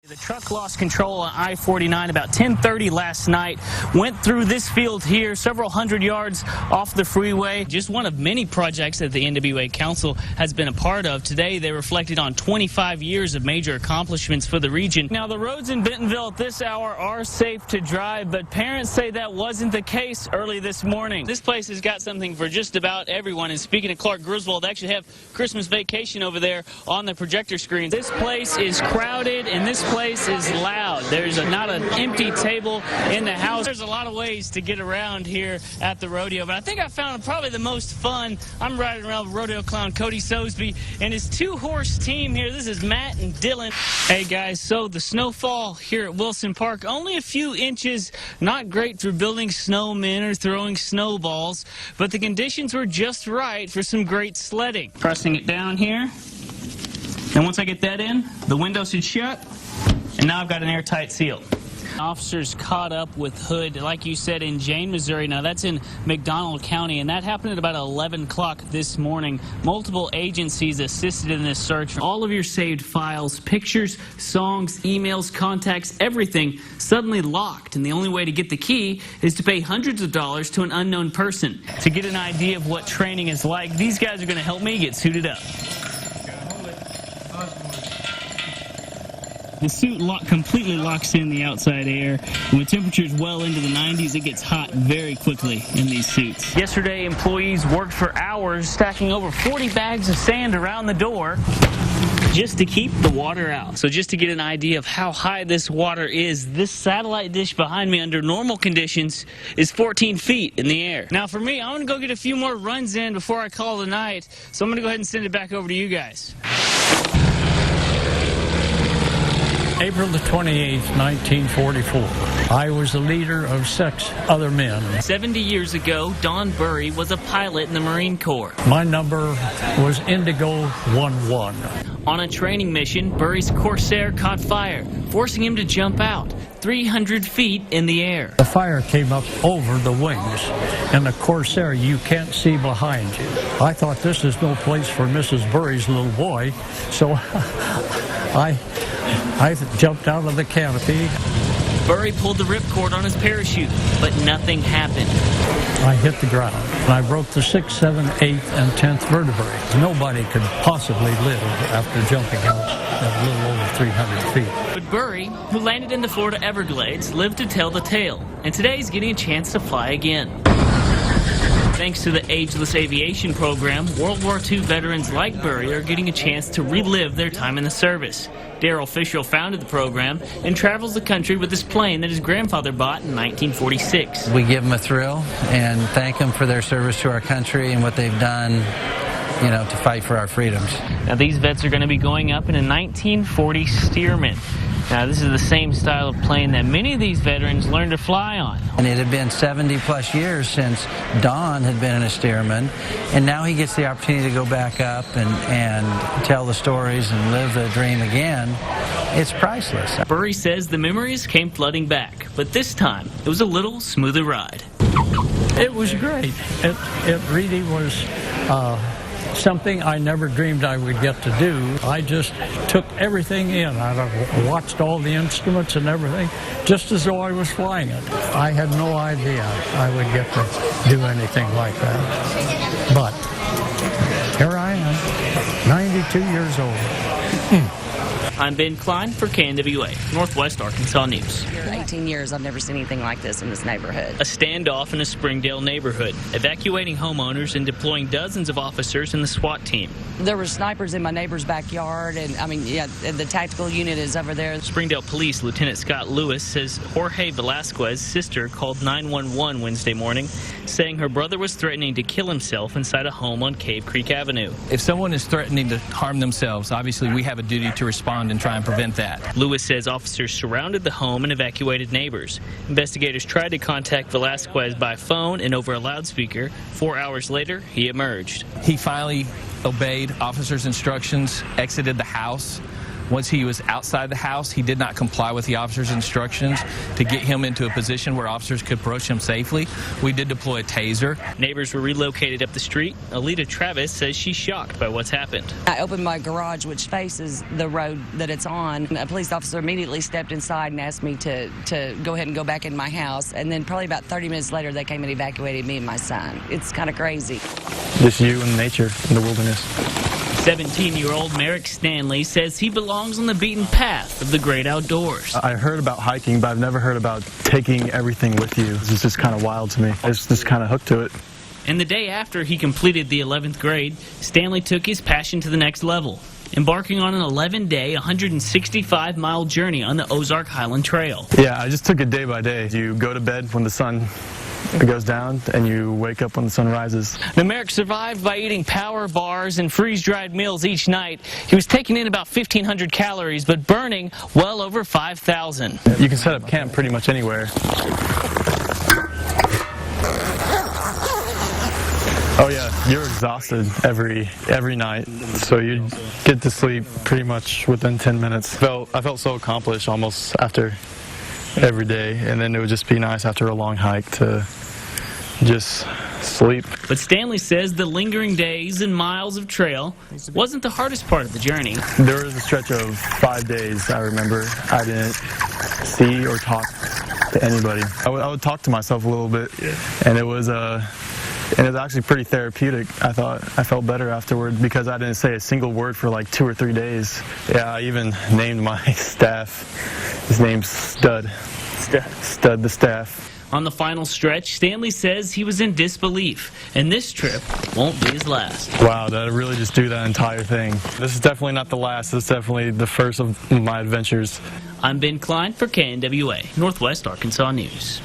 The truck lost control on I-49 about 10:30 last night. Went through this field here, several hundred yards off the freeway. Just one of many projects that the NWA Council has been a part of. Today, they reflected on 25 years of major accomplishments for the region. Now, the roads in Bentonville at this hour are safe to drive, but parents say that wasn't the case early this morning. This place has got something for just about everyone. And speaking of Clark Griswold, they actually have Christmas Vacation over there on the projector screen. This place is crowded, and this place is loud. There's not an empty table in the house. There's a lot of ways to get around here at the rodeo, but I think I found probably the most fun. I'm riding around with rodeo clown Cody Sosby and his two-horse team here. This is Matt and Dylan. Hey guys, so the snowfall here at Wilson Park, only a few inches, not great for building snowmen or throwing snowballs, but the conditions were just right for some great sledding. Pressing it down here, and once I get that in, the window should shut. And now I've got an airtight seal. Officers caught up with Hood, like you said, in Jane, Missouri. Now that's in McDonald County, and that happened at about 11 o'clock this morning. Multiple agencies assisted in this search. All of your saved files, pictures, songs, emails, contacts, everything suddenly locked. And the only way to get the key is to pay hundreds of dollars to an unknown person. To get an idea of what training is like, these guys are going to help me get suited up. The suit completely locks in the outside air. When temperatures well into the 90s, it gets hot very quickly in these suits. Yesterday, employees worked for hours, stacking over 40 bags of sand around the door just to keep the water out. So just to get an idea of how high this water is, this satellite dish behind me under normal conditions is 14 feet in the air. Now for me, I'm going to go get a few more runs in before I call it a night. So I'm going to go ahead and send it back over to you guys. April the 28th, 1944. I was the leader of 6 other men. 70 years ago, Don Burry was a pilot in the Marine Corps. My number was Indigo 11. On a training mission, Burry's Corsair caught fire, forcing him to jump out 300 feet in the air. The fire came up over the wings, and the Corsair you can't see behind you. I thought this is no place for Mrs. Burry's little boy, so I jumped out of the canopy. Burry pulled the ripcord on his parachute, but nothing happened. I hit the ground, and I broke the 6th, 7th, 8th, and 10th vertebrae. Nobody could possibly live after jumping out at a little over 300 feet. But Burry, who landed in the Florida Everglades, lived to tell the tale, and today he's getting a chance to fly again. Thanks to the Ageless Aviation Program, World War II veterans like Burry are getting a chance to relive their time in the service. Daryl Fisher founded the program and travels the country with this plane that his grandfather bought in 1946. We give them a thrill and thank them for their service to our country and what they've done, you know, to fight for our freedoms. Now these vets are going to be going up in a 1940 Stearman. Now this is the same style of plane that many of these veterans learned to fly on. And it had been 70 plus years since Don had been in a Stearman, and now he gets the opportunity to go back up and tell the stories and live the dream again. It's priceless. Burry says the memories came flooding back, but this time it was a little smoother ride. It was great. It really was something I never dreamed I would get to do. I just took everything in. I watched all the instruments and everything, just as though I was flying it. I had no idea I would get to do anything like that. But here I am, 92 years old. I'm Ben Klein for KNWA, Northwest Arkansas News. 18 years, I've never seen anything like this in this neighborhood. A standoff in a Springdale neighborhood, evacuating homeowners and deploying dozens of officers in the SWAT team. There were snipers in my neighbor's backyard, and the tactical unit is over there. Springdale Police Lieutenant Scott Lewis says Jorge Velasquez's sister called 911 Wednesday morning, saying her brother was threatening to kill himself inside a home on Cave Creek Avenue. If someone is threatening to harm themselves, obviously we have a duty to respond and try and prevent that. Lewis says officers surrounded the home and evacuated neighbors. Investigators tried to contact Velasquez by phone and over a loudspeaker. 4 hours later, he emerged. He finally obeyed officers' instructions, exited the house, Once he was outside the house, he did not comply with the officer's instructions to get him into a position where officers could approach him safely. We did deploy a taser. Neighbors were relocated up the street. Alita Travis says she's shocked by what's happened. I opened my garage, which faces the road that it's on. A police officer immediately stepped inside and asked me to go ahead and go back in my house. And then probably about 30 minutes later, they came and evacuated me and my son. It's kind of crazy. Just you and nature in the wilderness. 17-year-old Merrick Stanley says he belongs on the beaten path of the great outdoors. I heard about hiking, but I've never heard about taking everything with you. It's just kind of wild to me. I was just kind of hooked to it. And the day after he completed the 11th grade, Stanley took his passion to the next level, embarking on an 11-day, 165-mile journey on the Ozark Highland Trail. Yeah, I just took it day by day. You go to bed when the sun goes down, and you wake up when the sun rises. Now, Merrick survived by eating power bars and freeze-dried meals each night. He was taking in about 1,500 calories, but burning well over 5,000. You can set up camp pretty much anywhere. Oh yeah, you're exhausted every night, so you get to sleep pretty much within 10 minutes. I felt so accomplished almost after every day, and then it would just be nice after a long hike to just sleep. But Stanley says the lingering days and miles of trail wasn't the hardest part of the journey. There was a stretch of 5 days, I remember, I didn't see or talk to anybody. I would talk to myself a little bit, and it was actually pretty therapeutic. I thought I felt better afterward because I didn't say a single word for like 2 or 3 days. Yeah, I even named my staff. His name's Stud. Stud the staff. On the final stretch, Stanley says he was in disbelief, and this trip won't be his last. Wow, did I really just do that entire thing? This is definitely not the last. This is definitely the first of my adventures. I'm Ben Klein for KNWA, Northwest Arkansas News.